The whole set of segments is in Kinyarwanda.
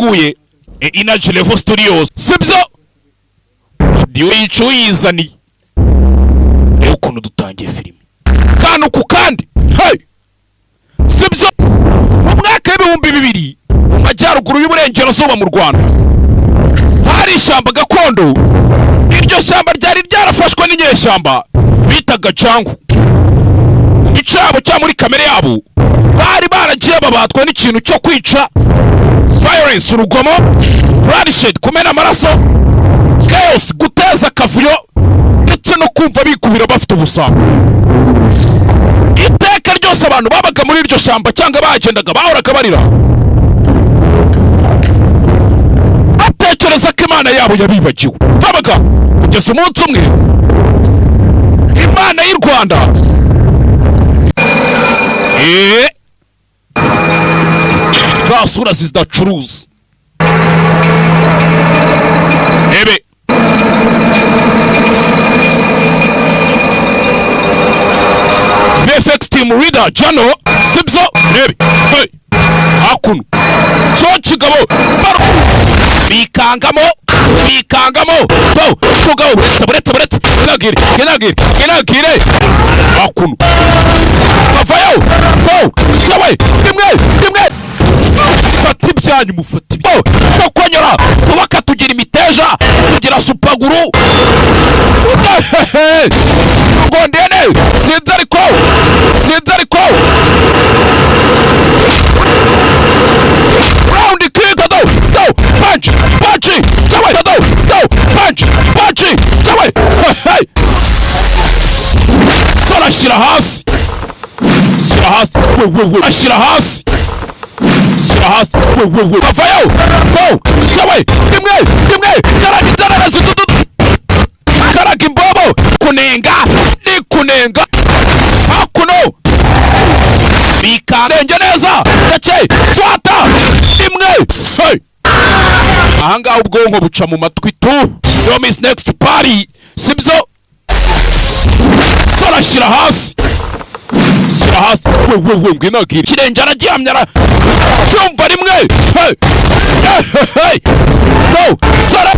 yateguye Energy Level Studios sibyo radio yicuyizani rero ukuntu dutangiye filime kanu ku kandi hey sibyo mu mwaka w'2000 mu majyaruguru y'uburengerazuba mu Rwanda hari ishyamba gakondo iryo shyamba ryari ryarafashwe n'inyeshyamba bitaga Jangu icabo cya muri kamere yabo bari baragiye babatwa n'ikintu cyo kwica violence urugomo bloodshed kumena amaraso chaos guteza kavuyo ndetse no kumva bikubira bafite ubusambo iteka ryose abantu babaga muri iryo shyamba cyangwa bagendaga bahoraga barira atekereza ko Imana yabo yabibagiwe babaga kugeza umunsi umwe Imana y'u Rwanda za sura zidacuruza ebe VFX team reader jano sibzo ebe hey akunu cyo kigabo bikangamo to tugabo buretse kinagire akunu bavayo to sawe dimwe fati byanyu mufati no konyora tubaka tugira imiteja tugira supaguru ngondene sinzi ariko round kick do punch sawe do punch sawe hey sora shira hasi ashira hasi bavayo go sawe dimwe karagi imbobo kunenga hakuno bikarenge neza gace swata dimwe hey ahanga ubwonko buca mu matwi tu Yomi's next party sibzo sora shira hasi ngwinagire kirenge aragihamyara cyumva rimwe hey no sare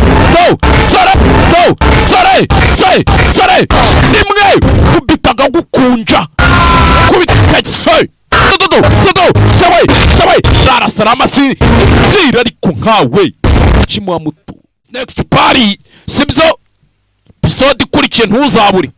rimwe kubitaga gukunja hey sawe rarasarama zira ariko nkawe kimwa mutu next party sibyo episode ikurikiye ntuzabure.